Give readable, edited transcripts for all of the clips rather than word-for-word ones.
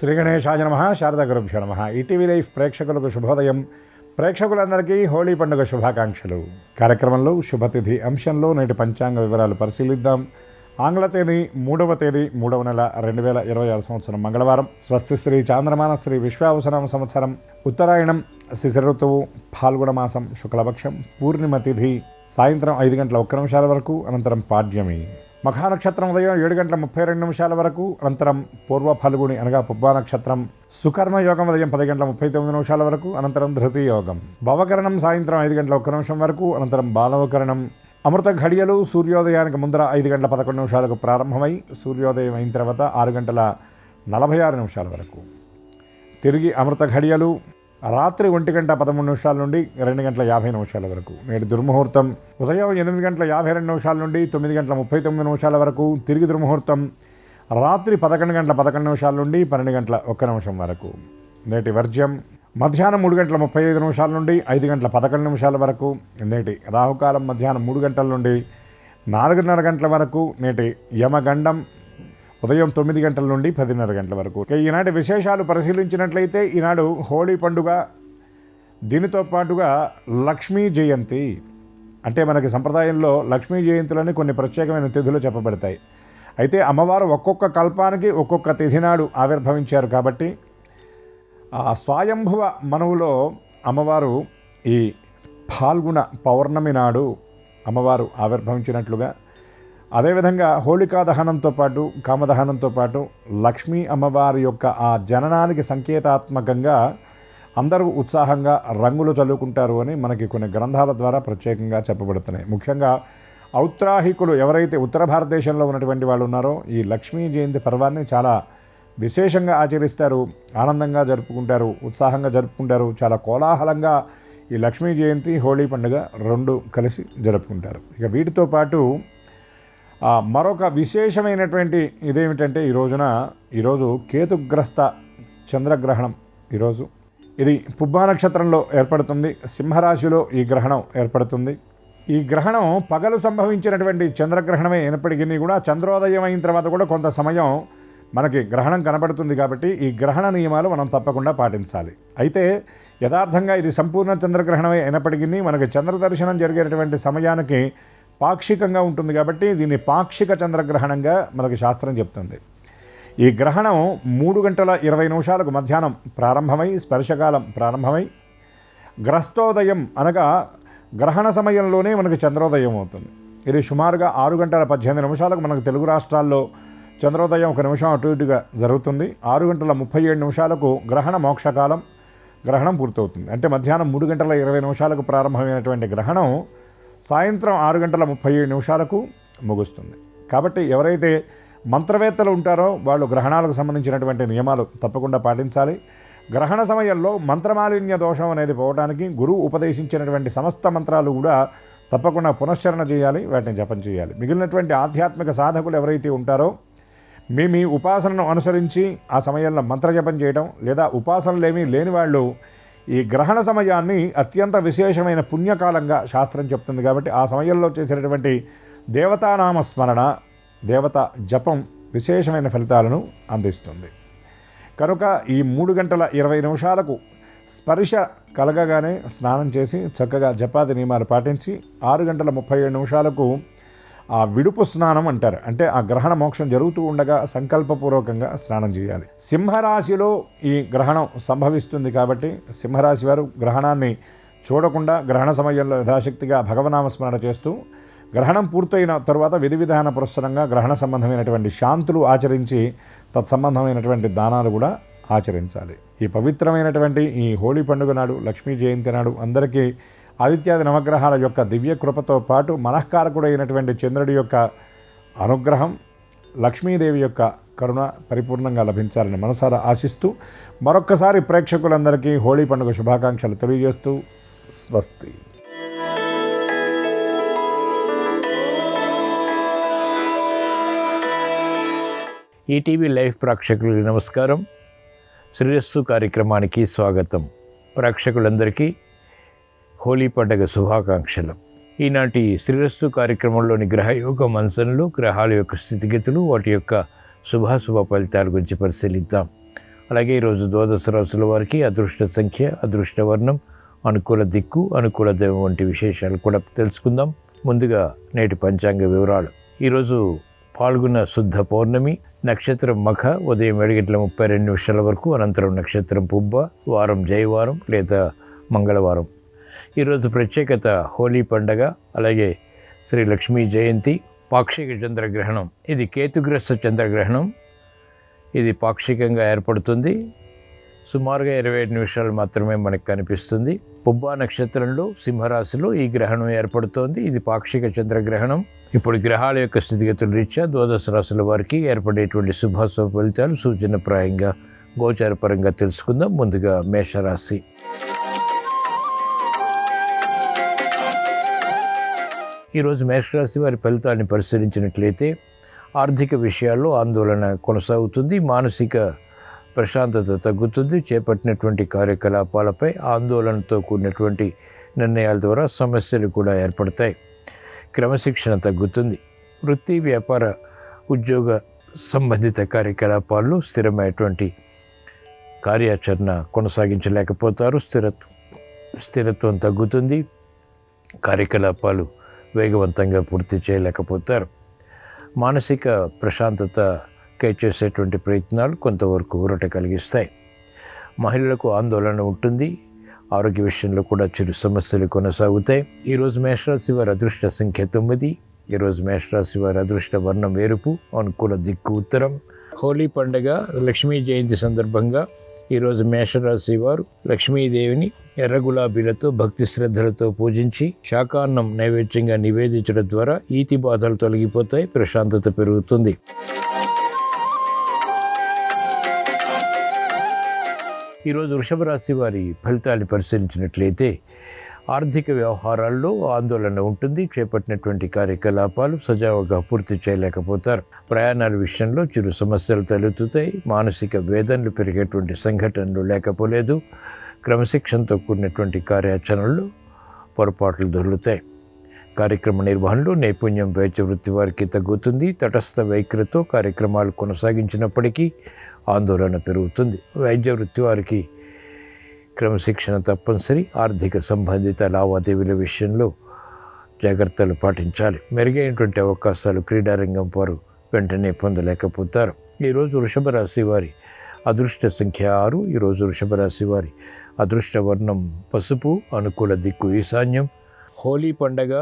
శ్రీ గణేశాయ నమః. శారదా గురుభ్యో నమః. ఈటీవీ లైఫ్ ప్రేక్షకులకు శుభోదయం. ప్రేక్షకులందరికీ హోళీ పండుగ శుభాకాంక్షలు. కార్యక్రమంలో శుభతిథి అంశంలో నేటి పంచాంగ వివరాలు పరిశీలిద్దాం. ఆంగ్ల తేదీ 3వ తేదీ 3వ నెల 2026 సంవత్సరం మంగళవారం. స్వస్తి శ్రీ చాంద్రమాన శ్రీ విశ్వావసనామ సంవత్సరం, ఉత్తరాయణం, శిశిర ఋతువు, ఫాల్గుణ మాసం, శుక్లపక్షం, పూర్ణిమ తిథి సాయంత్రం 5:01 వరకు, అనంతరం పాడ్యమి. మఖానక్షత్రం ఉదయం 7:32 వరకు, అనంతరం పూర్వ ఫల్గుణి అనగా పుబ్బా నక్షత్రం. సుకర్మ యోగం ఉదయం 10:39 వరకు, అనంతరం ధృతి యోగం. భవకరణం సాయంత్రం 5:01 వరకు, అనంతరం బాలవకరణం. అమృత ఘడియలు సూర్యోదయానికి ముందర 5:11 ప్రారంభమై సూర్యోదయం అయిన తర్వాత 6:46 వరకు. తిరిగి అమృత ఘడియలు రాత్రి 1:13 నుండి 2:50 వరకు. నేటి దుర్ముహూర్తం ఉదయం 8:52 నుండి 9:39 వరకు. తిరిగి దుర్ముహూర్తం రాత్రి 11:11 నుండి 12:01 వరకు. నేటి వర్జ్యం మధ్యాహ్నం 3:35 నుండి 5:11 వరకు. నేటి రాహుకాలం మధ్యాహ్నం 3 గంటల నుండి 4:30 గంటల వరకు. నేటి యమగండం ఉదయం 9 గంటల నుండి 10:30 గంటల వరకు. ఈనాటి విశేషాలు పరిశీలించినట్లయితే ఈనాడు హోళీ పండుగ, దీనితో పాటుగా లక్ష్మీ జయంతి. అంటే మనకి సంప్రదాయంలో లక్ష్మీ జయంతులని కొన్ని ప్రత్యేకమైన తిథులు చెప్పబడతాయి. అయితే అమ్మవారు ఒక్కొక్క కల్పానికి ఒక్కొక్క తిథి నాడు ఆవిర్భవించారు కాబట్టి ఆ స్వయంభువ మనువులో అమ్మవారు ఈ ఫాల్గుణ పౌర్ణమి నాడు అమ్మవారు ఆవిర్భవించినట్లుగా, అదేవిధంగా హోళికా దహనంతో పాటు కామదహనంతో పాటు లక్ష్మీ అమ్మవారి యొక్క ఆ జననానికి సంకేతాత్మకంగా అందరూ ఉత్సాహంగా రంగులు చల్లుకుంటారు అని మనకి కొన్ని గ్రంథాల ద్వారా ప్రత్యేకంగా చెప్పబడుతున్నాయి. ముఖ్యంగా ఔత్రాహికులు ఎవరైతే ఉత్తర భారతదేశంలో ఉన్నటువంటి వాళ్ళు ఉన్నారో ఈ లక్ష్మీ జయంతి పర్వాన్ని చాలా విశేషంగా ఆచరిస్తారు, ఆనందంగా జరుపుకుంటారు, ఉత్సాహంగా జరుపుకుంటారు. చాలా కోలాహలంగా ఈ లక్ష్మీ జయంతి, హోళీ పండుగ రెండు కలిసి జరుపుకుంటారు. ఇక వీటితో పాటు మరొక విశేషమైనటువంటి ఇదేమిటంటే ఈరోజు కేతుగ్రస్త చంద్రగ్రహణం. ఈరోజు ఇది పుబ్బా నక్షత్రంలో ఏర్పడుతుంది. సింహరాశిలో ఈ గ్రహణం ఏర్పడుతుంది. ఈ గ్రహణం పగలు సంభవించినటువంటి చంద్రగ్రహణమే అయినప్పటికీ కూడా చంద్రోదయం అయిన తర్వాత కూడా కొంత సమయం మనకి గ్రహణం కనబడుతుంది. కాబట్టి ఈ గ్రహణ నియమాలు మనం తప్పకుండా పాటించాలి. అయితే యథార్థంగా ఇది సంపూర్ణ చంద్రగ్రహణమే అయినప్పటికీ మనకి చంద్ర దర్శనం జరిగేటటువంటి సమయానికి పాక్షికంగా ఉంటుంది కాబట్టి దీన్ని పాక్షిక చంద్రగ్రహణంగా మనకి శాస్త్రం చెప్తుంది. ఈ గ్రహణం 3:20 మధ్యాహ్నం ప్రారంభమై స్పర్శకాలం ప్రారంభమై గ్రస్తోదయం అనగా గ్రహణ సమయంలోనే మనకి చంద్రోదయం అవుతుంది. ఇది సుమారుగా 6:18 మనకు తెలుగు రాష్ట్రాల్లో చంద్రోదయం 1 నిమిషం అటు ఇటుగా జరుగుతుంది. 6:37 గ్రహణ మోక్షకాలం, గ్రహణం పూర్తవుతుంది. అంటే మధ్యాహ్నం 3:20 ప్రారంభమైనటువంటి గ్రహణం సాయంత్రం 6:37 ముగుస్తుంది. కాబట్టి ఎవరైతే మంత్రవేత్తలు ఉంటారో వాళ్ళు గ్రహణాలకు సంబంధించినటువంటి నియమాలు తప్పకుండా పాటించాలి. గ్రహణ సమయంలో మంత్రమాలిన్య దోషం అనేది పోవడానికి గురువు ఉపదేశించినటువంటి సమస్త మంత్రాలు కూడా తప్పకుండా పునశ్చరణ చేయాలి, వాటిని జపం చేయాలి. మిగిలినటువంటి ఆధ్యాత్మిక సాధకులు ఎవరైతే ఉంటారో మీ ఉపాసనను అనుసరించి ఆ సమయంలో మంత్రజపం చేయడం, లేదా ఉపాసనలేమీ లేని వాళ్ళు ఈ గ్రహణ సమయాన్ని అత్యంత విశేషమైన పుణ్యకాలంగా శాస్త్రం చెప్తుంది. కాబట్టి ఆ సమయంలో చేసేటటువంటి దేవతానామస్మరణ, దేవత జపం విశేషమైన ఫలితాలను అందిస్తుంది. కనుక ఈ 3:20 స్పర్శ కలగగానే స్నానం చేసి చక్కగా జపాది నియమాలు పాటించి 6:37 ఆ విడుపు స్నానం అంటారు. అంటే ఆ గ్రహణ మోక్షం జరుగుతూ ఉండగా సంకల్పపూర్వకంగా స్నానం చేయాలి. సింహరాశిలో ఈ గ్రహణం సంభవిస్తుంది కాబట్టి సింహరాశి వారు గ్రహణాన్ని చూడకుండా గ్రహణ సమయంలో యథాశక్తిగా భగవనామస్మరణ చేస్తూ గ్రహణం పూర్తయిన తరువాత విధి విధాన పురస్సరంగా గ్రహణ సంబంధమైనటువంటి శాంతులు ఆచరించి తత్సంబంధమైనటువంటి దానాలు కూడా ఆచరించాలి. ఈ పవిత్రమైనటువంటి ఈ హోళీ పండుగ నాడు, లక్ష్మీ జయంతి నాడు అందరికీ ఆదిత్యాది నవగ్రహాల యొక్క దివ్య కృపతో పాటు మనఃకారకుడైనటువంటి చంద్రుడి యొక్క అనుగ్రహం, లక్ష్మీదేవి యొక్క కరుణ పరిపూర్ణంగా లభించాలని మనసారా ఆశిస్తూ మరొక్కసారి ప్రేక్షకులందరికీ హోళీ పండుగ శుభాకాంక్షలు తెలియజేస్తూ స్వస్తి. ఈటీవీ లైవ్ ప్రేక్షకులకు నమస్కారం. శ్రీరస్తు కార్యక్రమానికి స్వాగతం. ప్రేక్షకులందరికీ హోళీ పండుగ శుభాకాంక్షలు. ఈనాటి శ్రీరస్తు కార్యక్రమంలోని గ్రహయోగ మంచంలో గ్రహాల యొక్క స్థితిగతులు, వాటి యొక్క శుభాశుభ ఫలితాల గురించి పరిశీలిద్దాం. అలాగే ఈరోజు ద్వాదశ రాశుల వారికి అదృష్ట సంఖ్య, అదృష్ట వర్ణం, అనుకూల దిక్కు, అనుకూల దైవం వంటి విశేషాలు కూడా తెలుసుకుందాం. ముందుగా నేటి పంచాంగ వివరాలు. ఈరోజు పాల్గొన్న శుద్ధ పౌర్ణమి, నక్షత్రం మఖ ఉదయం 7:32 వరకు, అనంతరం నక్షత్రం పుబ్బ, వారం జయవారం లేదా మంగళవారం. ఈరోజు ప్రత్యేకత హోలీ పండగ, అలాగే శ్రీ లక్ష్మీ జయంతి, పాక్షిక చంద్రగ్రహణం. ఇది కేతుగ్రస్త చంద్రగ్రహణం. ఇది పాక్షికంగా ఏర్పడుతుంది. సుమారుగా 25 నిమిషాలు మాత్రమే మనకు కనిపిస్తుంది. పుబ్బా నక్షత్రంలో సింహరాశిలో ఈ గ్రహణం ఏర్పడుతోంది. ఇది పాక్షిక చంద్రగ్రహణం. ఇప్పుడు గ్రహాల యొక్క స్థితిగతుల రీత్యా ద్వాదశ రాశుల వారికి ఏర్పడేటువంటి శుభాశుభ ఫలితాలు సూచనప్రాయంగా గోచారపరంగా తెలుసుకుందాం. ముందుగా మేషరాశి. ఈరోజు మేషరాశి వారి ఫలితాన్ని పరిశీలించినట్లయితే ఆర్థిక విషయాల్లో ఆందోళన కొనసాగుతుంది. మానసిక ప్రశాంతత తగ్గుతుంది. చేపట్టినటువంటి కార్యకలాపాలపై ఆందోళనతో కూడినటువంటి నిర్ణయాల ద్వారా సమస్యలు కూడా ఏర్పడతాయి. క్రమశిక్షణ తగ్గుతుంది. వృత్తి, వ్యాపార, ఉద్యోగ సంబంధిత కార్యకలాపాల్లో స్థిరమైనటువంటి కార్యాచరణ కొనసాగించలేకపోతారు. స్థిరత్వం తగ్గుతుంది. కార్యకలాపాలు వేగవంతంగా పూర్తి చేయలేకపోతారు. మానసిక ప్రశాంతతకై చేసేటువంటి ప్రయత్నాలు కొంతవరకు ఊరట కలిగిస్తాయి. మహిళలకు ఆందోళన ఉంటుంది. ఆరోగ్య విషయంలో కూడా చిరు సమస్యలు కొనసాగుతాయి. ఈరోజు మేషరాశి వారి అదృష్ట సంఖ్య 9. ఈరోజు మేషరాశి వారి అదృష్ట వర్ణం ఎరుపు, అనుకూల దిక్కు ఉత్తరం. హోలీ పండుగ, లక్ష్మీ జయంతి సందర్భంగా ఈరోజు మేషరాశి వారు లక్ష్మీదేవిని ఎర్ర గులాబీలతో భక్తి శ్రద్ధలతో పూజించి శాకాన్నం నైవేద్యంగా నివేదించడం ద్వారా ఈతి బాధలు తొలగిపోతాయి, ప్రశాంతత పెరుగుతుంది. ఈరోజు వృషభ రాశి వారి ఫలితాన్ని పరిశీలించినట్లయితే ఆర్థిక వ్యవహారాల్లో ఆందోళన ఉంటుంది. చేపట్టినటువంటి కార్యకలాపాలు సజావుగా పూర్తి చేయలేకపోతారు. ప్రయాణాల విషయంలో చిరు సమస్యలు తలెత్తుతాయి. మానసిక వేదనలు పెరిగేటువంటి సంఘటనలు లేకపోలేదు. క్రమశిక్షణతో కూడినటువంటి కార్యాచరణలు పొరపాట్లు దొరుకుతాయి. కార్యక్రమ నిర్వహణలో నైపుణ్యం వైద్య వృత్తి వారికి తగ్గుతుంది. తటస్థ వైఖరితో కార్యక్రమాలు కొనసాగించినప్పటికీ ఆందోళన పెరుగుతుంది. వైద్య వృత్తి వారికి క్రమశిక్షణ తప్పనిసరి. ఆర్థిక సంబంధిత లావాదేవీల విషయంలో జాగ్రత్తలు పాటించాలి. మెరుగైనటువంటి అవకాశాలు క్రీడారంగం వారు వెంటనే పొందలేకపోతారు. ఈరోజు వృషభ రాశి వారి అదృష్ట సంఖ్య 6. ఈరోజు వృషభ రాశి వారి అదృష్ట వర్ణం పసుపు, అనుకూల దిక్కు ఈశాన్యం. హోలీ పండగ,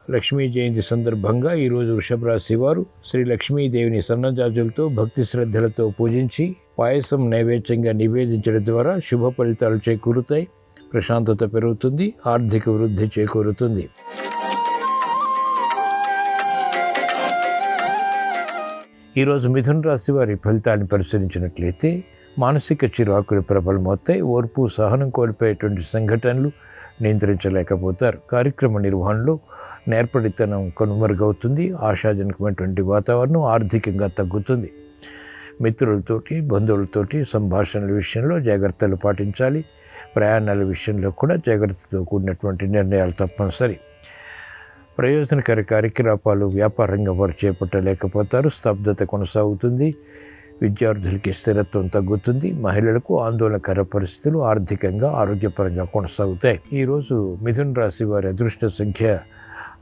లక్ష్మీ జయంతి సందర్భంగా ఈరోజు వృషభ రాశి వారు శ్రీ లక్ష్మీదేవిని సన్నజాజులతో భక్తి శ్రద్ధలతో పూజించి పాయసం నైవేద్యంగా నివేదించడం ద్వారా శుభ ఫలితాలు చేకూరుతాయి, ప్రశాంతత పెరుగుతుంది, ఆర్థిక వృద్ధి చేకూరుతుంది. ఈరోజు మిథున రాశి వారి ఫలితాన్ని పరిశీలించినట్లయితే మానసిక చిరాకులు ప్రబలమవుతాయి. ఓర్పు, సహనం కోల్పోయేటువంటి సంఘటనలు నియంత్రించలేకపోతారు. కార్యక్రమ నిర్వహణలో నేర్పడితనం కనుమరుగవుతుంది. ఆశాజనకమైనటువంటి వాతావరణం ఆర్థికంగా తగ్గుతుంది. మిత్రులతోటి, బంధువులతోటి సంభాషణల విషయంలో జాగ్రత్తలు పాటించాలి. ప్రయాణాల విషయంలో కూడా జాగ్రత్తతో కూడినటువంటి నిర్ణయాలు తప్పనిసరి. ప్రయోజనకర కార్యకలాపాలు వ్యాపార రంగం వారు చేపట్టలేకపోతారు. స్తబ్దత కొనసాగుతుంది. విద్యార్థులకి స్థిరత్వం తగ్గుతుంది. మహిళలకు ఆందోళనకర పరిస్థితులు ఆర్థికంగా, ఆరోగ్యపరంగా కొనసాగుతాయి. ఈరోజు మిథున రాశి వారి అదృష్ట సంఖ్య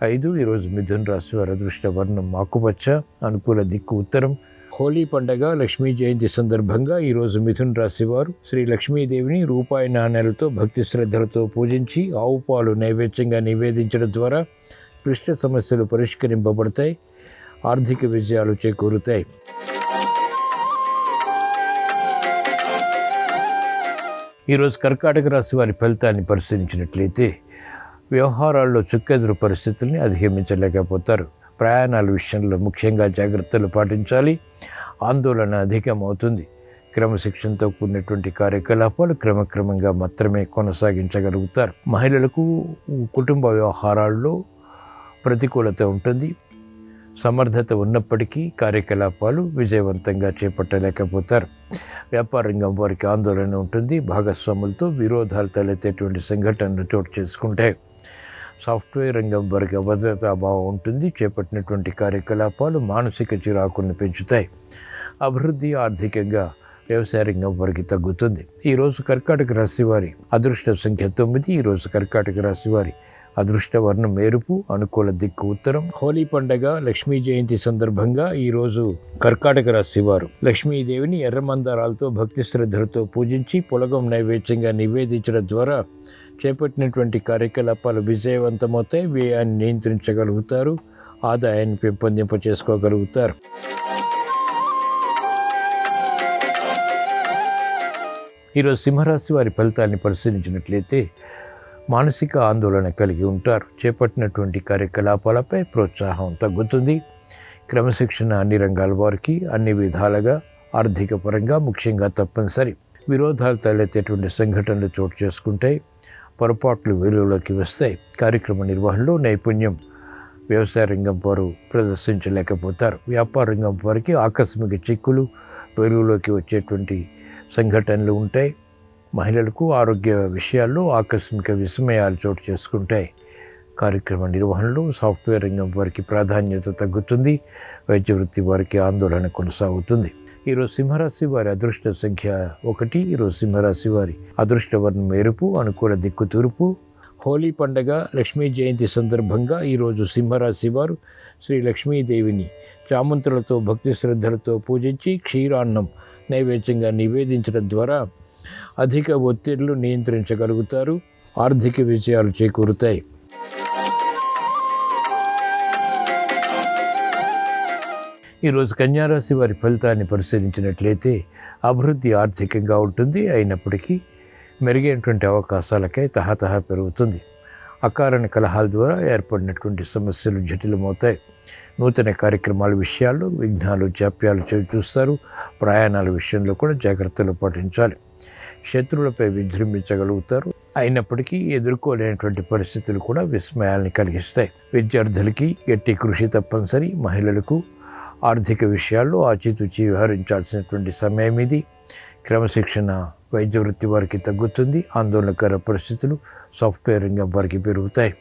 5. ఈరోజు మిథున రాశి వారి అదృష్ట వర్ణం ఆకుపచ్చ, అనుకూల దిక్కు ఉత్తరం. హోలీ పండగ, లక్ష్మీ జయంతి సందర్భంగా ఈరోజు మిథున రాశి వారు శ్రీ లక్ష్మీదేవిని రూపాయి నాణేలతో భక్తి శ్రద్ధలతో పూజించి ఆవు పాలు నైవేద్యంగా నివేదించడం ద్వారా క్లిష్ట సమస్యలు పరిష్కరింపబడతాయి, ఆర్థిక విజయాలు చేకూరుతాయి. ఈరోజు కర్కాటక రాశి వారి ఫలితాన్ని పరిశీలించినట్లయితే వ్యవహారాల్లో చుక్కెదురు పరిస్థితుల్ని అధిగమించలేకపోతారు. ప్రయాణాల విషయంలో ముఖ్యంగా జాగ్రత్తలు పాటించాలి. ఆందోళన అధికమవుతుంది. క్రమశిక్షణతో కూడినటువంటి కార్యకలాపాలు క్రమక్రమంగా మాత్రమే కొనసాగించగలుగుతారు. మహిళలకు కుటుంబ వ్యవహారాల్లో ప్రతికూలత ఉంటుంది. సమర్థత ఉన్నప్పటికీ కార్యకలాపాలు విజయవంతంగా చేపట్టలేకపోతారు. వ్యాపార రంగం వారికి ఆందోళన ఉంటుంది. భాగస్వాములతో విరోధాలు తలెత్తేటువంటి సంఘటనలు చోటు చేసుకుంటాయి. సాఫ్ట్వేర్ రంగం వారికి అభద్రతాభావం ఉంటుంది. చేపట్టినటువంటి కార్యకలాపాలు మానసిక చిరాకులను పెంచుతాయి. అభివృద్ధి ఆర్థికంగా వ్యవసాయ రంగం వారికి తగ్గుతుంది. ఈరోజు కర్కాటక రాశి వారి అదృష్ట సంఖ్య 9. ఈరోజు కర్కాటక రాశి వారి అదృష్ట వర్ణం ఎరుపు, అనుకూల దిక్కు ఉత్తరం. హోలీ పండగ లక్ష్మీ జయంతి సందర్భంగా ఈరోజు కర్కాటక రాశి వారు లక్ష్మీదేవిని ఎర్రమందారాలతో భక్తి శ్రద్ధలతో పూజించి పొలగం నైవేద్యంగా నివేదించడం ద్వారా చేపట్టినటువంటి కార్యకలాపాలు విజయవంతమవుతాయి. వ్యయాన్ని నియంత్రించగలుగుతారు, ఆదాయాన్ని పెంపొందింప చేసుకోగలుగుతారు. ఈరోజు సింహరాశి వారి ఫలితాన్ని పరిశీలించినట్లయితే మానసిక ఆందోళన కలిగి ఉంటారు. చేపట్టినటువంటి కార్యకలాపాలపై ప్రోత్సాహం తగ్గుతుంది. క్రమశిక్షణ అన్ని రంగాల వారికి అన్ని విధాలుగా ఆర్థిక పరంగా ముఖ్యంగా తప్పనిసరి. విరోధాలు తలెత్తేటువంటి సంఘటనలు చోటు చేసుకుంటాయి. పొరపాట్లు వెలుగులోకి వస్తాయి. కార్యక్రమ నిర్వహణలో నైపుణ్యం వ్యవసాయ రంగం వారు ప్రదర్శించలేకపోతారు. వ్యాపార రంగం వారికి ఆకస్మిక చిక్కులు వెలుగులోకి వచ్చేటువంటి సంఘటనలు ఉంటాయి. మహిళలకు ఆరోగ్య విషయాల్లో ఆకస్మిక విస్మయాలు చోటు చేసుకుంటాయి. కార్యక్రమ నిర్వహణలో సాఫ్ట్వేర్ రంగం వారికి ప్రాధాన్యత తగ్గుతుంది. వైద్య వృత్తి వారికి ఆందోళన కొనసాగుతుంది. ఈరోజు సింహరాశి వారి అదృష్ట సంఖ్య 1. ఈరోజు సింహరాశి వారి అదృష్ట వర్ణం ఎరుపు, అనుకూల దిక్కు తూర్పు. హోలీ పండగ లక్ష్మీ జయంతి సందర్భంగా ఈరోజు సింహరాశి వారు శ్రీ లక్ష్మీదేవిని చామంతులతో భక్తి శ్రద్ధలతో పూజించి క్షీరాన్నం నైవేద్యంగా నివేదించడం ద్వారా అధిక ఒత్తిళ్లు నియంత్రించగలుగుతారు. ఆర్థిక విజయాలు చేకూరుతాయి. ఈరోజు కన్యారాశి వారి ఫలితాన్ని పరిశీలించినట్లయితే అభివృద్ధి ఆర్థికంగా ఉంటుంది. అయినప్పటికీ మెరుగైనటువంటి అవకాశాలకై తహతహ పెరుగుతుంది. అకారణ కలహాల ద్వారా ఏర్పడినటువంటి సమస్యలు జటిలమవుతాయి. నూతన కార్యక్రమాల విషయాల్లో విఘ్నాలు జాప్యాలు చూస్తారు. ప్రయాణాల విషయంలో కూడా జాగ్రత్తలు పాటించాలి. శత్రువులపై విజృంభించగలుగుతారు. అయినప్పటికీ ఎదుర్కోలేనటువంటి పరిస్థితులు కూడా విస్మయాల్ని కలిగిస్తాయి. విద్యార్థులకి గట్టి కృషి తప్పనిసరి. మహిళలకు ఆర్థిక విషయాల్లో ఆచితూచి వ్యవహరించాల్సినటువంటి సమయం ఇది. క్రమశిక్షణ వైద్య వృత్తి వారికి తగ్గుతుంది. ఆందోళనకర పరిస్థితులు సాఫ్ట్వేర్ రంగం వారికి పెరుగుతాయి.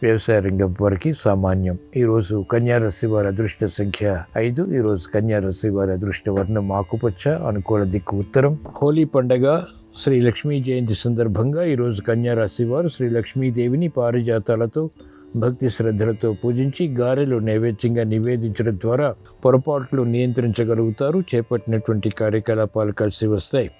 వ్యవసాయ రంగం వారికి సామాన్యం. ఈరోజు కన్యారాశి వారి అదృష్ట సంఖ్య 5. ఈరోజు కన్యారాశి వారి అదృష్ట వర్ణం ఆకుపచ్చ, అనుకూల దిక్కు ఉత్తరం. హోలీ పండగ శ్రీ లక్ష్మీ జయంతి సందర్భంగా ఈరోజు కన్యారాశి వారు శ్రీ లక్ష్మీదేవిని పారిజాతాలతో భక్తి శ్రద్ధలతో పూజించి గారెలు నైవేద్యంగా నివేదించడం ద్వారా పొరపాట్లు నియంత్రించగలుగుతారు. చేపట్టినటువంటి కార్యకలాపాలు కలిసి వస్తాయి.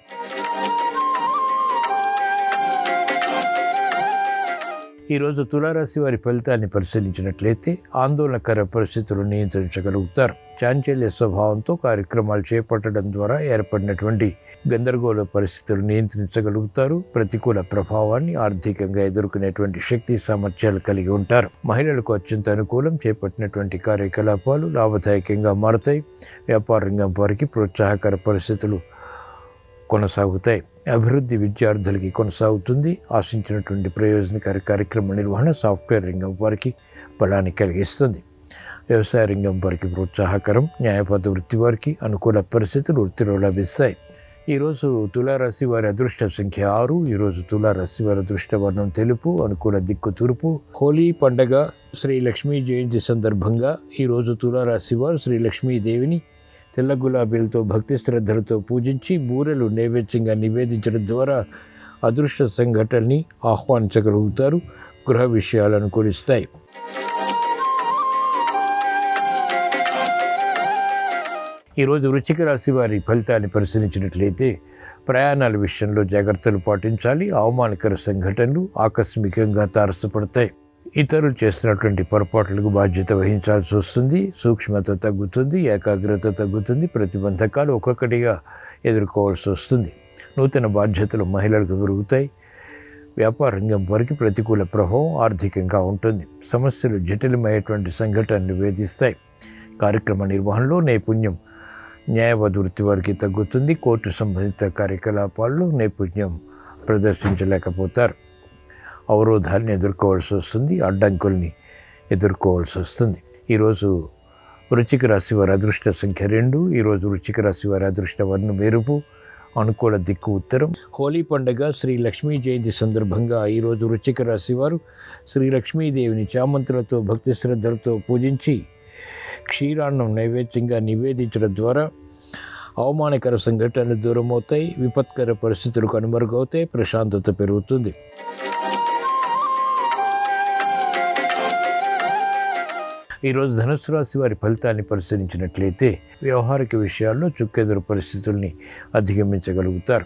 ఈరోజు తులారాశి వారి ఫలితాన్ని పరిశీలించినట్లయితే ఆందోళనకర పరిస్థితులు నియంత్రించగలుగుతారు. చాంచల్య స్వభావంతో కార్యక్రమాలు చేపట్టడం ద్వారా ఏర్పడినటువంటి గందరగోళ పరిస్థితులు నియంత్రించగలుగుతారు. ప్రతికూల ప్రభావాన్ని ఆర్థికంగా ఎదుర్కొనేటువంటి శక్తి సామర్థ్యాలు కలిగి ఉంటారు. మహిళలకు అత్యంత అనుకూలం. చేపట్టినటువంటి కార్యకలాపాలు లాభదాయకంగా మారతాయి. వ్యాపార రంగం వారికి ప్రోత్సాహకర పరిస్థితులు కొనసాగుతాయి. అభివృద్ధి విద్యార్థులకి కొనసాగుతుంది. ఆశించినటువంటి ప్రయోజనకారి కార్యక్రమ నిర్వహణ సాఫ్ట్వేర్ రంగం వారికి బలాన్ని కలిగిస్తుంది. వ్యవసాయ రంగం వారికి ప్రోత్సాహకరం. న్యాయపద వృత్తి వారికి అనుకూల పరిస్థితులు వృత్తిలో లభిస్తాయి. ఈరోజు తులారాశి వారి అదృష్ట సంఖ్య 6. ఈరోజు తులారాశి వారి అదృష్ట వర్ణం తెలుపు, అనుకూల దిక్కు తూర్పు. హోలీ పండగ శ్రీ లక్ష్మీ జయంతి సందర్భంగా ఈరోజు తులారాశి వారు శ్రీ లక్ష్మీదేవిని తెల్ల గులాబీలతో భక్తి శ్రద్ధలతో పూజించి బూరెలు నైవేద్యంగా నివేదించడం ద్వారా అదృష్ట సంఘటనని ఆహ్వానించగలుగుతారు. గృహ విషయాలు అనుకూలిస్తాయి. ఈరోజు వృశ్చిక రాశి వారి ఫలితాన్ని పరిశీలించినట్లయితే ప్రయాణాల విషయంలో జాగ్రత్తలు పాటించాలి. అవమానకర సంఘటనలు ఆకస్మికంగా తారసపడతాయి. ఇతరులు చేస్తున్నటువంటి పొరపాట్లకు బాధ్యత వహించాల్సి వస్తుంది. సూక్ష్మత తగ్గుతుంది. ఏకాగ్రత తగ్గుతుంది. ప్రతిబంధకాలు ఒక్కొక్కటిగా ఎదుర్కోవాల్సి వస్తుంది. నూతన బాధ్యతలు మహిళలకు పెరుగుతాయి. వ్యాపార రంగం వారికి ప్రతికూల ప్రభావం ఆర్థికంగా ఉంటుంది. సమస్యలు జటిలమైనటువంటి సంఘటనలు వేధిస్తాయి. కార్యక్రమ నిర్వహణలో నైపుణ్యం న్యాయవాద వృత్తి వారికి తగ్గుతుంది. కోర్టు సంబంధిత కార్యకలాపాల్లో నైపుణ్యం ప్రదర్శించలేకపోతారు. అవరోధాలను ఎదుర్కోవాల్సి వస్తుంది. అడ్డంకుల్ని ఎదుర్కోవాల్సి వస్తుంది. ఈరోజు వృశ్చిక రాశి వారి అదృష్ట సంఖ్య 2. ఈరోజు వృశ్చిక రాశి వారి అదృష్ట వర్ణం ఎరుపు, అనుకూల దిక్కు ఉత్తరం. హోలీ పండగ శ్రీ లక్ష్మీ జయంతి సందర్భంగా ఈరోజు వృశ్చిక రాశి వారు శ్రీ లక్ష్మీదేవిని చామంతులతో భక్తి శ్రద్ధలతో పూజించి క్షీరాన్నం నైవేద్యంగా నివేదించడం ద్వారా అవమానకర సంఘటనలు దూరం అవుతాయి, విపత్కర పరిస్థితులు కనుమరుగవుతాయి, ప్రశాంతత పెరుగుతుంది. ఈరోజు ధనుసు రాశి వారి ఫలితాన్ని పరిశీలించినట్లయితే వ్యవహారిక విషయాల్లో చుక్కెదురు పరిస్థితుల్ని అధిగమించగలుగుతారు.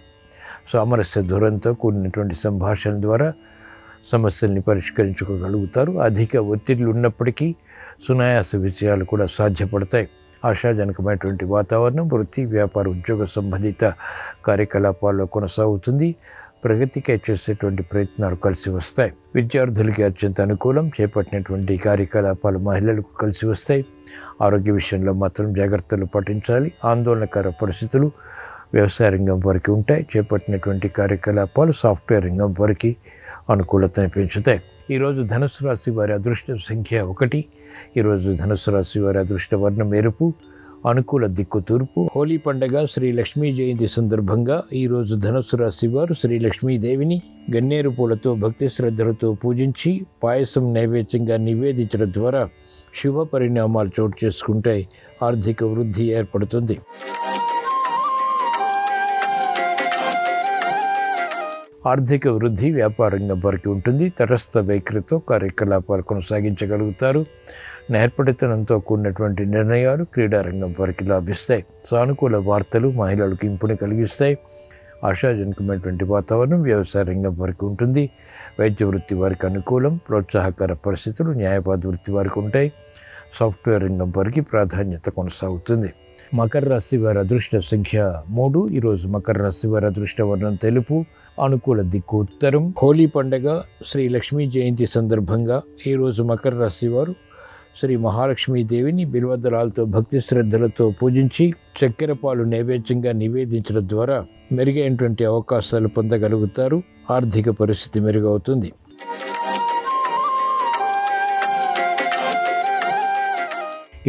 సామరస్య ధోరణితో కూడినటువంటి సంభాషణ ద్వారా సమస్యల్ని పరిష్కరించుకోగలుగుతారు. అధిక ఒత్తిళ్లు ఉన్నప్పటికీ సునాయాస విషయాలు కూడా సాధ్యపడతాయి. ఆశాజనకమైనటువంటి వాతావరణం వృత్తి, వ్యాపార, ఉద్యోగ సంబంధిత కార్యకలాపాల్లో కొనసాగుతుంది. ప్రగతికై చేసేటువంటి ప్రయత్నాలు కలిసి వస్తాయి. విద్యార్థులకి అత్యంత అనుకూలం. చేపట్టినటువంటి కార్యకలాపాలు మహిళలకు కలిసి వస్తాయి. ఆరోగ్య విషయంలో మాత్రం జాగ్రత్తలు పాటించాలి. ఆందోళనకర పరిస్థితులు వ్యవసాయ రంగం వారికి ఉంటాయి. చేపట్టినటువంటి కార్యకలాపాలు సాఫ్ట్వేర్ రంగం వారికి అనుకూలతను పెంచుతాయి. ఈరోజు ధనుసు రాశి వారి అదృష్ట సంఖ్య 1. ఈరోజు ధనుసు రాశి వారి అదృష్ట వర్ణం ఎరుపు. అనుకూల దిక్కు తూర్పు. హోలీ పండగ శ్రీ లక్ష్మీ జయంతి సందర్భంగా ఈరోజు ధనుసు రాశి వారు శ్రీ లక్ష్మీదేవిని గన్నేరు పూలతో భక్తి శ్రద్ధలతో పూజించి పాయసం నైవేద్యంగా నివేదించడం ద్వారా శుభ పరిణామాలు చోటు చేసుకుంటే ఆర్థిక వృద్ధి ఏర్పడుతుంది. ఆర్థిక వృద్ధి వ్యాపారంగా వారికి ఉంటుంది. తటస్థ వైఖరితో కార్యకలాపాలు కొనసాగించగలుగుతారు. నేర్పడితనంతో కూడినటువంటి నిర్ణయాలు క్రీడారంగం వారికి లాభిస్తాయి. సానుకూల వార్తలు మహిళలకు ఇంపుని కలిగిస్తాయి. ఆశాజనకమైనటువంటి వాతావరణం వ్యవసాయ రంగం వారికి ఉంటుంది. వైద్య వృత్తి వారికి అనుకూలం. ప్రోత్సాహకర పరిస్థితులు న్యాయవాద వృత్తి వారికి ఉంటాయి. సాఫ్ట్వేర్ రంగం వారికి ప్రాధాన్యత కొనసాగుతుంది. మకర రాశి వారి అదృష్ట సంఖ్య 3. ఈరోజు మకర రాశి వారి అదృష్ట వర్ణం తెలుపు. అనుకూల దిక్కు ఉత్తరం. హోలీ పండగ శ్రీ లక్ష్మీ జయంతి సందర్భంగా ఈరోజు మకర రాశి వారు శ్రీ మహాలక్ష్మీదేవిని బిల్వదళాలతో భక్తి శ్రద్ధలతో పూజించి చక్కెర పాలు నైవేద్యంగా నివేదించడం ద్వారా మెరుగైనటువంటి అవకాశాలు పొందగలుగుతారు. ఆర్థిక పరిస్థితి మెరుగవుతుంది.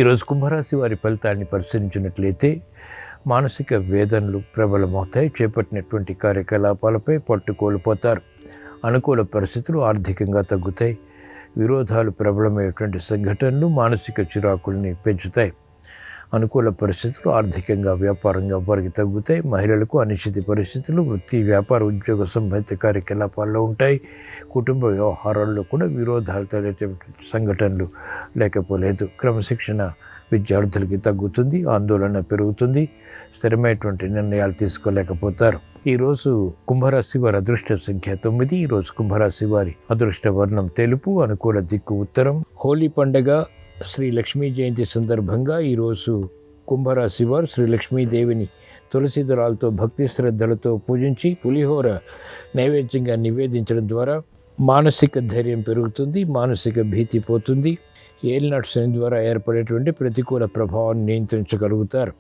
ఈరోజు కుంభరాశి వారి ఫలితాన్ని పరిశీలించినట్లయితే మానసిక వేదనలు ప్రబలమవుతాయి. చేపట్టినటువంటి కార్యకలాపాలపై పట్టు కోల్పోతారు. అనుకూల పరిస్థితులు ఆర్థికంగా తగ్గుతాయి. విరోధాలు ప్రబలమైనటువంటి సంఘటనలు మానసిక చిరాకుల్ని పెంచుతాయి. అనుకూల పరిస్థితులు ఆర్థికంగా వ్యాపారంగా వారికి తగ్గుతాయి. మహిళలకు అనిశ్చిత పరిస్థితులు వృత్తి, వ్యాపార, ఉద్యోగ సంబంధిత కార్యకలాపాల్లో ఉంటాయి. కుటుంబ వ్యవహారాల్లో కూడా విరోధాలు తలెత్తే సంఘటనలు లేకపోలేదు. క్రమశిక్షణ విద్యార్థులకి తగ్గుతుంది. ఆందోళన పెరుగుతుంది. స్థిరమైనటువంటి నిర్ణయాలు తీసుకోలేకపోతారు. ఈరోజు కుంభరాశి వారి అదృష్ట సంఖ్య 9. ఈరోజు కుంభరాశి వారి అదృష్ట వర్ణం తెలుపు. అనుకూల దిక్కు ఉత్తరం. హోలీ పండగ శ్రీ లక్ష్మీ జయంతి సందర్భంగా ఈరోజు కుంభరాశి వారు శ్రీ లక్ష్మీదేవిని తులసి దళాలతో భక్తి శ్రద్ధలతో పూజించి పులిహోర నైవేద్యంగా నివేదించడం ద్వారా మానసిక ధైర్యం పెరుగుతుంది. మానసిక భీతి పోతుంది. ఏలినాటి శని ద్వారా ఏర్పడేటువంటి ప్రతికూల ప్రభావాన్ని నియంత్రించగలుగుతారు.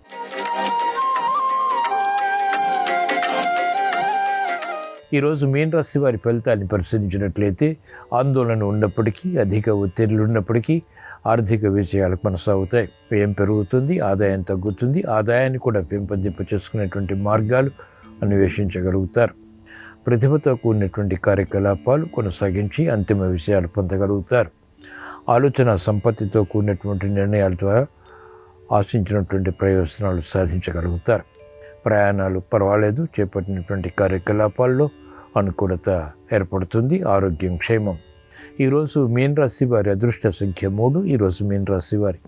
ఈరోజు మీన రాశి వారి ఫలితాన్ని పరిశీలించినట్లయితే ఆందోళన ఉన్నప్పటికీ, అధిక ఒత్తిళ్లు ఉన్నప్పటికీ ఆర్థిక విషయాలు కొనసాగుతాయి. వ్యయం పెరుగుతుంది. ఆదాయం తగ్గుతుంది. ఆదాయాన్ని కూడా పెంపొందింప చేసుకునేటువంటి మార్గాలు అన్వేషించగలుగుతారు. ప్రతిభతో కూడినటువంటి కార్యకలాపాలు కొనసాగించి అంతిమ విషయాలు పొందగలుగుతారు. ఆలోచన సంపత్తితో కూడినటువంటి నిర్ణయాల ద్వారా ఆశించినటువంటి ప్రయోజనాలు సాధించగలుగుతారు. ప్రయాణాలు పర్వాలేదు. చేపట్టినటువంటి కార్యకలాపాల్లో అనుకూలత ఏర్పడుతుంది. ఆరోగ్యం క్షేమం. ఈరోజు మీన రాశి వారి అదృష్ట సంఖ్య 3. ఈరోజు మీన రాశి వారి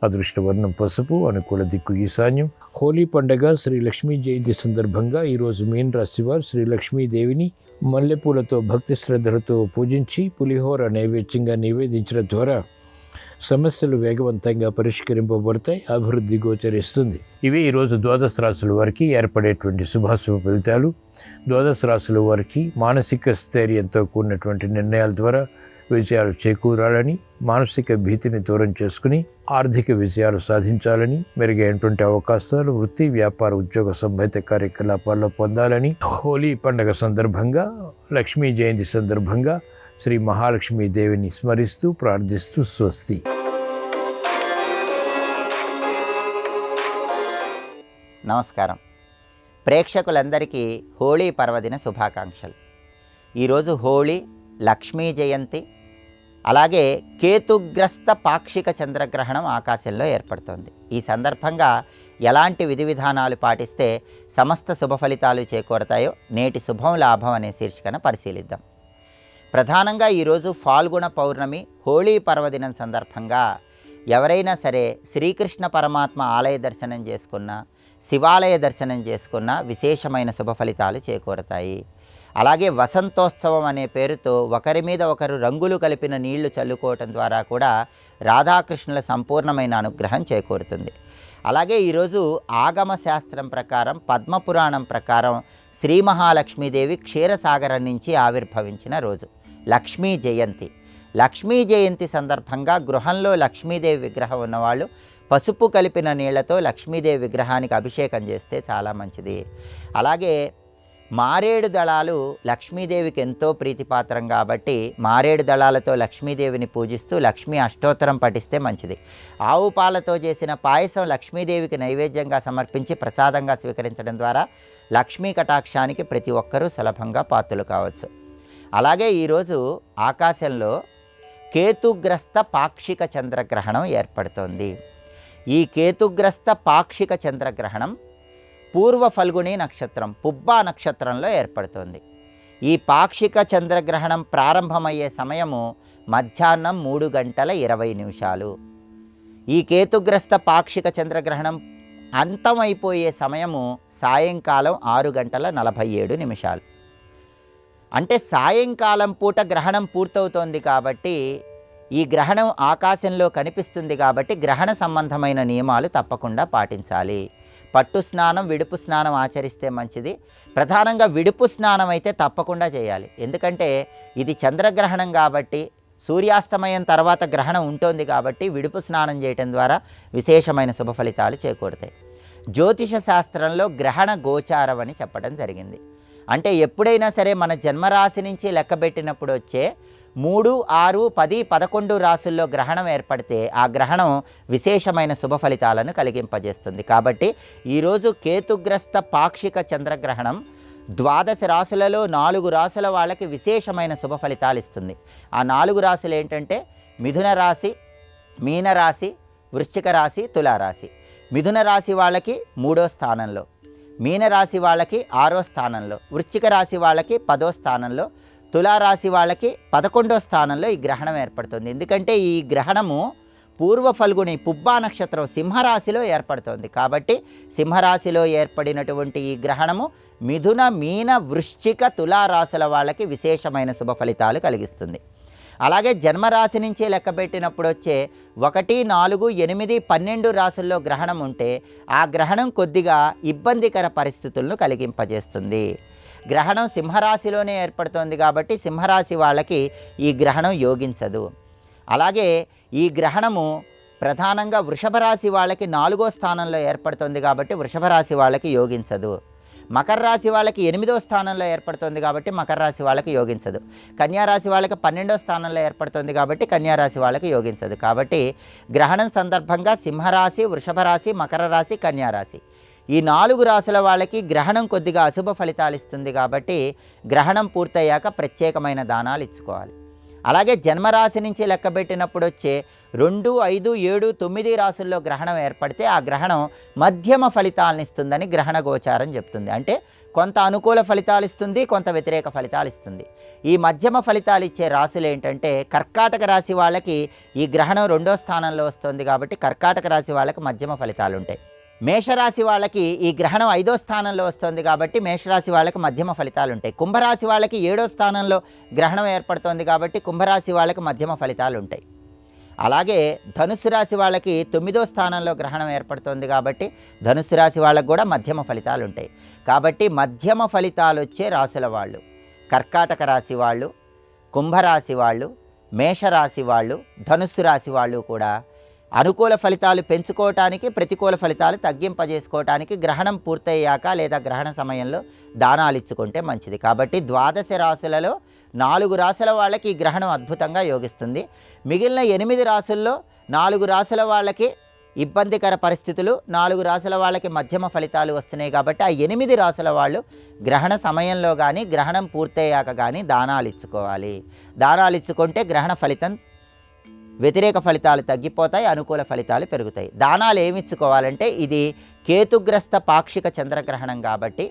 అదృష్ట వర్ణం పసుపు. అనుకూల దిక్కు ఈశాన్యం. హోలీ పండగ శ్రీ లక్ష్మీ జయంతి సందర్భంగా ఈరోజు మీన రాశి వారు శ్రీ లక్ష్మీదేవిని మల్లెపూలతో భక్తి శ్రద్ధలతో పూజించి పులిహోర నైవేద్యంగా నివేదించడం ద్వారా సమస్యలు వేగవంతంగా పరిష్కరింపబడతాయి. అభివృద్ధి గోచరిస్తుంది. ఇవి ఈరోజు ద్వాదశ రాశుల వారికి ఏర్పడేటువంటి శుభాశుభ ఫలితాలు. ద్వాదశ రాశుల వారికి మానసిక స్థైర్యంతో కూడినటువంటి నిర్ణయాల ద్వారా విజయాలు చేకూరాలని, మానసిక భీతిని దూరం చేసుకుని ఆర్థిక విజయాలు సాధించాలని, మెరుగైనటువంటి అవకాశాలు వృత్తి, వ్యాపార, ఉద్యోగ సంబంధిత కార్యకలాపాల్లో పొందాలని హోలీ పండుగ సందర్భంగా, లక్ష్మీ జయంతి సందర్భంగా శ్రీ మహాలక్ష్మీదేవిని స్మరిస్తూ ప్రార్థిస్తూ స్వస్తి. నమస్కారం. ప్రేక్షకులందరికీ హోళీ పర్వదిన శుభాకాంక్షలు. ఈరోజు హోళీ, లక్ష్మీ జయంతి, అలాగే కేతుగ్రస్త పాక్షిక చంద్రగ్రహణం ఆకాశంలో ఏర్పడుతోంది. ఈ సందర్భంగా ఎలాంటి విధి విధానాలు పాటిస్తే సమస్త శుభ ఫలితాలు చేకూరతాయో నేటి శుభం లాభం అనే శీర్షికన పరిశీలిద్దాం. ప్రధానంగా ఈరోజు ఫాల్గుణ పౌర్ణమి హోళీ పర్వదినం సందర్భంగా ఎవరైనా సరే శ్రీకృష్ణ పరమాత్మ ఆలయ దర్శనం చేసుకున్నా, శివాలయ దర్శనం చేసుకున్నా విశేషమైన శుభ ఫలితాలు చేకూరతాయి. అలాగే వసంతోత్సవం అనే పేరుతో ఒకరి మీద ఒకరు రంగులు కలిపిన నీళ్లు చల్లుకోవటం ద్వారా కూడా రాధాకృష్ణుల సంపూర్ణమైన అనుగ్రహం చేకూరుతుంది. అలాగే ఈరోజు ఆగమ శాస్త్రం ప్రకారం, పద్మపురాణం ప్రకారం శ్రీ మహాలక్ష్మీదేవి క్షీరసాగరం నుంచి ఆవిర్భవించిన రోజు లక్ష్మీ జయంతి. లక్ష్మీ జయంతి సందర్భంగా గృహంలో లక్ష్మీదేవి విగ్రహం ఉన్నవాళ్ళు పసుపు కలిపిన నీళ్లతో లక్ష్మీదేవి విగ్రహానికి అభిషేకం చేస్తే చాలా మంచిది. అలాగే మారేడు దళాలు లక్ష్మీదేవికి ఎంతో ప్రీతిపాత్రం కాబట్టి మారేడు దళాలతో లక్ష్మీదేవిని పూజిస్తూ లక్ష్మీ అష్టోత్తరం పఠిస్తే మంచిది. ఆవు పాలతో చేసిన పాయసం లక్ష్మీదేవికి నైవేద్యంగా సమర్పించి ప్రసాదంగా స్వీకరించడం ద్వారా లక్ష్మీ కటాక్షానికి ప్రతి ఒక్కరూ సులభంగా పాత్రలు కావచ్చు. అలాగే ఈరోజు ఆకాశంలో కేతుగ్రస్త పాక్షిక చంద్రగ్రహణం ఏర్పడుతోంది. ఈ కేతుగ్రస్త పాక్షిక చంద్రగ్రహణం పూర్వ ఫల్గుణి నక్షత్రం పుబ్బా నక్షత్రంలో ఏర్పడుతోంది. ఈ పాక్షిక చంద్రగ్రహణం ప్రారంభమయ్యే సమయము మధ్యాహ్నం 3:20. ఈ కేతుగ్రస్త పాక్షిక చంద్రగ్రహణం అంతమైపోయే సమయము సాయంకాలం 6:47. అంటే సాయంకాలం పూట గ్రహణం పూర్తవుతోంది కాబట్టి ఈ గ్రహణం ఆకాశంలో కనిపిస్తుంది కాబట్టి గ్రహణ సంబంధమైన నియమాలు తప్పకుండా పాటించాలి. పట్టు స్నానం, విడుపు స్నానం ఆచరిస్తే మంచిది. ప్రధానంగా విడుపు స్నానం అయితే తప్పకుండా చేయాలి. ఎందుకంటే ఇది చంద్రగ్రహణం కాబట్టి సూర్యాస్తమయం తర్వాత గ్రహణం ఉంటుంది కాబట్టి విడుపు స్నానం చేయటం ద్వారా విశేషమైన శుభ ఫలితాలు చేకూరుతాయి. జ్యోతిష శాస్త్రంలో గ్రహణ గోచారం అని చెప్పడం జరిగింది. అంటే ఎప్పుడైనా సరే మన జన్మరాశి నుంచి లెక్కబెట్టినప్పుడు వచ్చే 3, 6, 10, 11 రాసుల్లో గ్రహణం ఏర్పడితే ఆ గ్రహణం విశేషమైన శుభ ఫలితాలను కలిగింపజేస్తుంది. కాబట్టి ఈరోజు కేతుగ్రస్త పాక్షిక చంద్రగ్రహణం 12 రాసులలో 4 రాసుల వాళ్ళకి విశేషమైన శుభ ఫలితాలు ఇస్తుంది. ఆ 4 రాసులు ఏంటంటే మిథున రాశి, మీనరాశి, వృశ్చిక రాశి, తులారాశి. మిథున రాశి వాళ్ళకి 3వ స్థానంలో, మీనరాశి వాళ్ళకి 6వ స్థానంలో, వృశ్చిక రాశి వాళ్ళకి 10వ స్థానంలో, తులారాశి వాళ్ళకి 11వ స్థానంలో ఈ గ్రహణం ఏర్పడుతుంది. ఎందుకంటే ఈ గ్రహణము పూర్వ ఫల్గుని పుబ్బా నక్షత్రం సింహరాశిలో ఏర్పడుతుంది. కాబట్టి సింహరాశిలో ఏర్పడినటువంటి ఈ గ్రహణము మిథున, మీన, వృశ్చిక, తులారాశుల వాళ్ళకి విశేషమైన శుభ ఫలితాలు కలిగిస్తుంది. అలాగే జన్మరాశి నుంచి లెక్కబెట్టినప్పుడు వచ్చే 1, 4, 8, 12 రాసుల్లో గ్రహణం ఉంటే ఆ గ్రహణం కొద్దిగా ఇబ్బందికర పరిస్థితులను కలిగింపజేస్తుంది. గ్రహణం సింహరాశిలోనే ఏర్పడుతోంది కాబట్టి సింహరాశి వాళ్ళకి ఈ గ్రహణం యోగించదు. అలాగే ఈ గ్రహణము ప్రధానంగా వృషభ రాశి వాళ్ళకి 4వ స్థానంలో ఏర్పడుతుంది కాబట్టి వృషభ రాశి వాళ్ళకి యోగించదు. మకర రాశి వాళ్ళకి 8వ స్థానంలో ఏర్పడుతుంది కాబట్టి మకర రాశి వాళ్ళకి యోగించదు. కన్యారాశి వాళ్ళకి 12వ స్థానంలో ఏర్పడుతుంది కాబట్టి కన్యారాశి వాళ్ళకి యోగించదు. కాబట్టి గ్రహణం సందర్భంగా సింహరాశి, వృషభ రాశి, మకర రాశి, కన్యారాశి ఈ 4 రాశుల వాళ్ళకి గ్రహణం కొద్దిగా అశుభ ఫలితాలు ఇస్తుంది. కాబట్టి గ్రహణం పూర్తయ్యాక ప్రత్యేకమైన దానాలు ఇచ్చుకోవాలి. అలాగే జన్మరాశి నుంచి లెక్కబెట్టినప్పుడు వచ్చే 2, 5, 7, 9 రాసుల్లో గ్రహణం ఏర్పడితే ఆ గ్రహణం మధ్యమ ఫలితాలను ఇస్తుందని గ్రహణ గోచారం చెప్తుంది. అంటే కొంత అనుకూల ఫలితాలు ఇస్తుంది, కొంత వ్యతిరేక ఫలితాలు ఇస్తుంది. ఈ మధ్యమ ఫలితాలు ఇచ్చే రాశులు ఏంటంటే కర్కాటక రాశి వాళ్ళకి ఈ గ్రహణం 2వ స్థానంలో వస్తుంది కాబట్టి కర్కాటక రాశి వాళ్ళకి మధ్యమ ఫలితాలు ఉంటాయి. మేషరాశి వాళ్ళకి ఈ గ్రహణం 5వ స్థానంలో వస్తుంది కాబట్టి మేషరాశి వాళ్ళకి మధ్యమ ఫలితాలు ఉంటాయి. కుంభరాశి వాళ్ళకి 7వ స్థానంలో గ్రహణం ఏర్పడుతోంది కాబట్టి కుంభరాశి వాళ్ళకి మధ్యమ ఫలితాలు ఉంటాయి. అలాగే ధనుస్సు రాశి వాళ్ళకి 9వ స్థానంలో గ్రహణం ఏర్పడుతోంది కాబట్టి ధనుస్సు రాశి వాళ్ళకి కూడా మధ్యమ ఫలితాలు ఉంటాయి. కాబట్టి మధ్యమ ఫలితాలు వచ్చే రాశుల వాళ్ళు కర్కాటక రాశి వాళ్ళు, కుంభరాశి వాళ్ళు, మేషరాశి వాళ్ళు, ధనుస్సు రాశి వాళ్ళు కూడా అనుకూల ఫలితాలు పెంచుకోవటానికి, ప్రతికూల ఫలితాలు తగ్గింపజేసుకోవటానికి గ్రహణం పూర్తయ్యాక లేదా గ్రహణ సమయంలో దానాలు ఇచ్చుకుంటే మంచిది. కాబట్టి 12 రాశులలో 4 రాశుల వాళ్ళకి ఈ గ్రహణం అద్భుతంగా యోగిస్తుంది. మిగిలిన 8 రాశుల్లో 4 రాశుల వాళ్ళకి ఇబ్బందికర పరిస్థితులు, 4 రాశుల వాళ్ళకి మధ్యమ ఫలితాలు వస్తున్నాయి. కాబట్టి ఆ 8 రాశుల వాళ్ళు గ్రహణ సమయంలో కానీ గ్రహణం పూర్తయ్యాక కానీ దానాలు ఇచ్చుకోవాలి. దానాలు ఇచ్చుకుంటే గ్రహణ ఫలితం వ్యతిరేక ఫలితాలు తగ్గిపోతాయి, అనుకూల ఫలితాలు పెరుగుతాయి. దానాలు ఏమిచ్చుకోవాలంటే ఇది కేతుగ్రస్త పాక్షిక చంద్రగ్రహణం కాబట్టి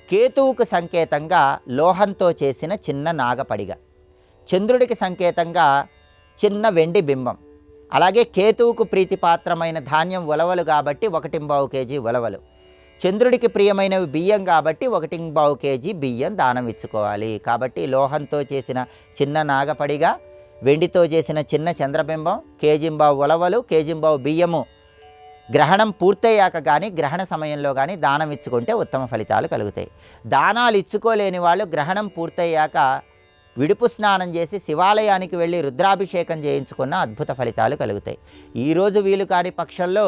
కేతువుకు సంకేతంగా లోహంతో చేసిన చిన్న నాగపడిగ, చంద్రుడికి సంకేతంగా చిన్న వెండి బింబం, అలాగే కేతువుకు ప్రీతిపాత్రమైన ధాన్యం ఉలవలు కాబట్టి 1.25 కేజీ ఉలవలు, చంద్రుడికి ప్రియమైనవి బియ్యం కాబట్టి 1.25 కేజీ బియ్యం దానం ఇచ్చుకోవాలి. కాబట్టి లోహంతో చేసిన చిన్న నాగపడిగా, వెండితో చేసిన చిన్న చంద్రబింబం, కేజింబావు ఉలవలు, కేజింబావు బియ్యము గ్రహణం పూర్తయ్యాక కానీ గ్రహణ సమయంలో కానీ దానం ఇచ్చుకుంటే ఉత్తమ ఫలితాలు కలుగుతాయి. దానాలు ఇచ్చుకోలేని వాళ్ళు గ్రహణం పూర్తయ్యాక విడుపు స్నానం చేసి శివాలయానికి వెళ్ళి రుద్రాభిషేకం చేయించుకున్న అద్భుత ఫలితాలు కలుగుతాయి. ఈరోజు వీలు కాని పక్షంలో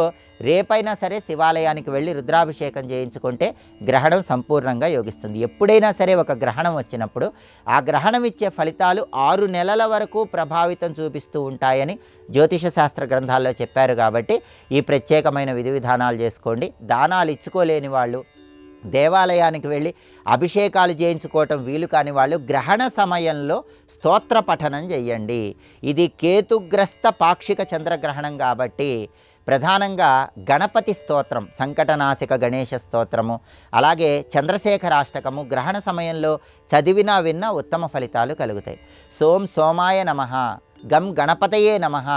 రేపైనా సరే శివాలయానికి వెళ్ళి రుద్రాభిషేకం చేయించుకుంటే గ్రహణం సంపూర్ణంగా యోగిస్తుంది. ఎప్పుడైనా సరే ఒక గ్రహణం వచ్చినప్పుడు ఆ గ్రహణం ఇచ్చే ఫలితాలు 6 నెలల వరకు ప్రభావితం చూపిస్తూ ఉంటాయని జ్యోతిష శాస్త్ర గ్రంథాల్లో చెప్పారు. కాబట్టి ఈ ప్రత్యేకమైన విధి విధానాలు చేసుకోండి. దానాలు ఇచ్చుకోలేని వాళ్ళు దేవాలయానికి వెళ్ళి అభిషేకాలు చేయించుకోవటం వీలు కాని వాళ్ళు గ్రహణ సమయంలో స్తోత్ర పఠనం చేయండి. ఇది కేతుగ్రస్త పాక్షిక చంద్రగ్రహణం కాబట్టి ప్రధానంగా గణపతి స్తోత్రం, సంకటనాశక గణేశ స్తోత్రము, అలాగే చంద్రశేఖరాష్టకము గ్రహణ సమయంలో చదివినా విన్నా ఉత్తమ ఫలితాలు కలుగుతాయి. సోం సోమాయ నమః, గం గణపతయే నమః,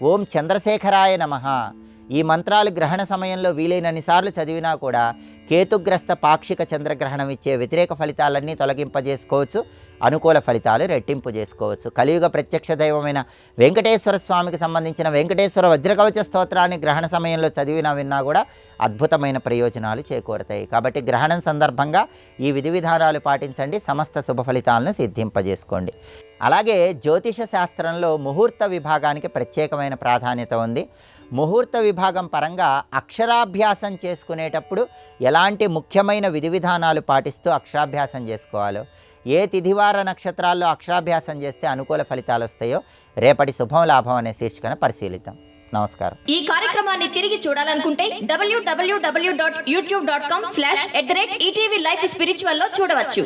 ఓం చంద్రశేఖరాయ నమః. ఈ మంత్రాలు గ్రహణ సమయంలో వీలైనన్ని సార్లు చదివినా కూడా కేతుగ్రస్త పాక్షిక చంద్రగ్రహణం ఇచ్చే వ్యతిరేక ఫలితాలన్నీ తొలగింపజేసుకోవచ్చు, అనుకూల ఫలితాలు రెట్టింపు చేసుకోవచ్చు. కలియుగ ప్రత్యక్ష దైవమైన వెంకటేశ్వర స్వామికి సంబంధించిన వెంకటేశ్వర వజ్రకవచ స్తోత్రాన్ని గ్రహణ సమయంలో చదివినా విన్నా కూడా అద్భుతమైన ప్రయోజనాలు చేకూరతాయి. కాబట్టి గ్రహణం సందర్భంగా ఈ విధి విధానాలు పాటించండి, సమస్త శుభ ఫలితాలను సిద్ధింపజేసుకోండి. అలాగే జ్యోతిష శాస్త్రంలో ముహూర్త విభాగానికి ప్రత్యేకమైన ప్రాధాన్యత ఉంది. ముహూర్త విభాగం పరంగా అక్షరాభ్యాసం చేసుకునేటప్పుడు ఎలాంటి ముఖ్యమైన విధి విధానాలు పాటిస్తూ అక్షరాభ్యాసం చేసుకోవాలో, ఏ తిథివార నక్షత్రాల్లో అక్షరాభ్యాసం చేస్తే అనుకూల ఫలితాలు వస్తాయో రేపటి శుభం లాభం అనే శీర్షికను పరిశీలిద్దాం. నమస్కారం. ఈ కార్యక్రమాన్ని తిరిగి చూడాలనుకుంటే www.youtube.com/ETV Life Spiritual లో చూడవచ్చు.